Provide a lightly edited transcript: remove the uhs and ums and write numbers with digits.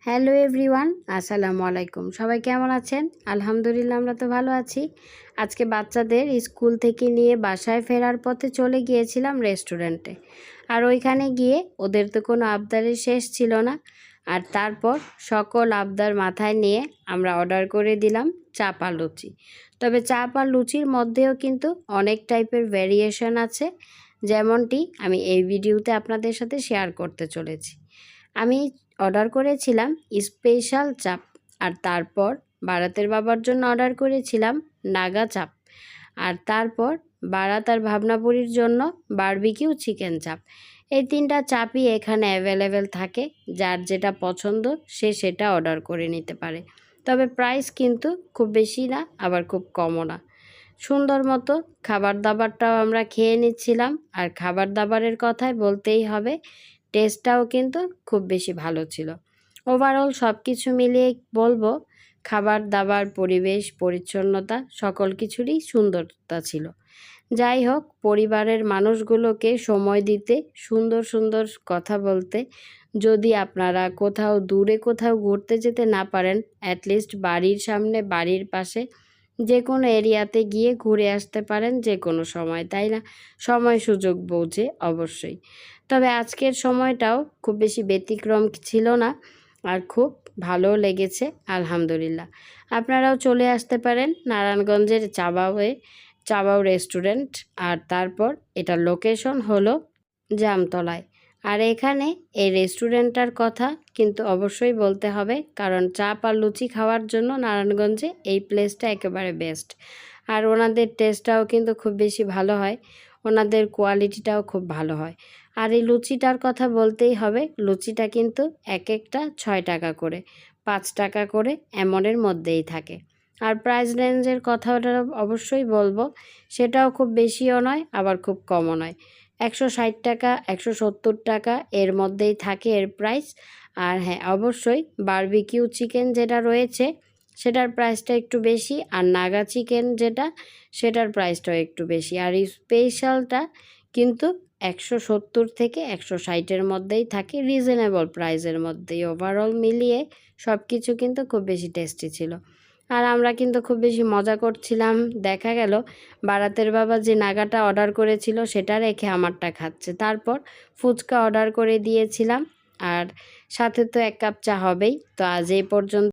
Hello everyone, আসসালামু আলাইকুম। সবাই কেমন আছেন? আলহামদুলিল্লাহ, আমরা তো ভালো আছি। আজকে বাচ্চাদের স্কুল থেকে নিয়ে বাসায় ফেরার পথে চলে গিয়েছিলাম রেস্টুরেন্টে। আর ওইখানে গিয়ে ওদের তো কোনো আবদারের শেষ ছিল না। আর তারপর সকল আবদার মাথায় নিয়ে আমরা অর্ডার করে দিলাম চাপ আর লুচি। তবে চাপ আর লুচির মধ্যেও কিন্তু অনেক টাইপের ভ্যারিয়েশন আছে, যেমনটি আমি এই ভিডিওতে আপনাদের সাথে শেয়ার করতে চলেছি। আমি অর্ডার করেছিলাম স্পেশাল চাপ, আর তারপর বারাতের বাবার জন্য অর্ডার করেছিলাম নাগা চাপ, আর তারপর বারাত আর ভাবনাপুরীর জন্য বারবিকিউ চিকেন চাপ। এই তিনটা চাপই এখানে অ্যাভেলেবেল থাকে, যার যেটা পছন্দ সে সেটা অর্ডার করে নিতে পারে। তবে প্রাইস কিন্তু খুব বেশি না, আবার খুব কমও না। সুন্দর মতো খাবার দাবারটাও আমরা খেয়ে নিচ্ছিলাম। আর খাবার দাবারের কথায় বলতেই হবে, টেস্টটাও কিন্তু খুব বেশি ভালো ছিল। ওভারঅল সব কিছু মিলিয়ে বলবো, খাবার দাবার, পরিবেশ, পরিচ্ছন্নতা সকল কিছুরই সুন্দরতা ছিল। যাই হোক, পরিবারের মানুষগুলোকে সময় দিতে, সুন্দর সুন্দর কথা বলতে, যদি আপনারা কোথাও দূরে কোথাও ঘুরতে যেতে না পারেন, অ্যাটলিস্ট বাড়ির সামনে, বাড়ির পাশে যে কোনো এরিয়াতে গিয়ে ঘুরে আসতে পারেন যে কোনো সময়, তাই না? সময় সুযোগ বুঝে অবশ্যই। তবে আজকের সময়টাও খুব বেশি ব্যতিক্রম ছিল না, আর খুব ভালো লেগেছে আলহামদুলিল্লাহ। আপনারাও চলে আসতে পারেন নারায়ণগঞ্জের চাবাও রেস্টুরেন্ট। আর তারপর এটার লোকেশন হলো জামতলায়। আর এখানে এই রেস্টুরেন্টটার কথা কিন্তু অবশ্যই বলতে হবে, কারণ চাপ আর লুচি খাওয়ার জন্য নারায়ণগঞ্জে এই প্লেসটা একেবারে বেস্ট। আর ওনাদের টেস্টটাও কিন্তু খুব বেশি ভালো হয়, ওনাদের কোয়ালিটিটাও খুব ভালো হয়। আর এই লুচিটার কথা বলতেই হবে, লুচিটা কিন্তু এক একটা 6 টাকা করে, 5 টাকা করে এমনের মধ্যেই থাকে। আর প্রাইস রেঞ্জের কথাটা অবশ্যই বলবো, সেটাও খুব বেশিও নয়, আবার খুব কমও নয়। 160 টাকা, 170 টাকা এর মধ্যেই থাকে এর প্রাইস। আর হ্যাঁ, অবশ্যই বারবিকিউ চিকেন যেটা রয়েছে সেটার প্রাইসটা একটু বেশি, আর নাগা চিকেন যেটা সেটার প্রাইসটাও একটু বেশি। আর এই স্পেশালটা কিন্তু 170 থেকে 160-এর মধ্যেই থাকে, রিজনেবল প্রাইসের মধ্যেই। ওভারঅল মিলিয়ে সব কিছু কিন্তু খুব বেশি টেস্টি ছিল। আর আমরা কিন্তু খুব বেশি মজা করছিলাম। দেখা গেল বারাতের বাবা যে নাগাটা অর্ডার করেছিল সেটা রেখে আমারটা খাচ্ছে। তারপর ফুচকা অর্ডার করে দিয়েছিলাম, আর সাথে তো 1 কাপ চা হবেই। তো আজ এই পর্যন্ত।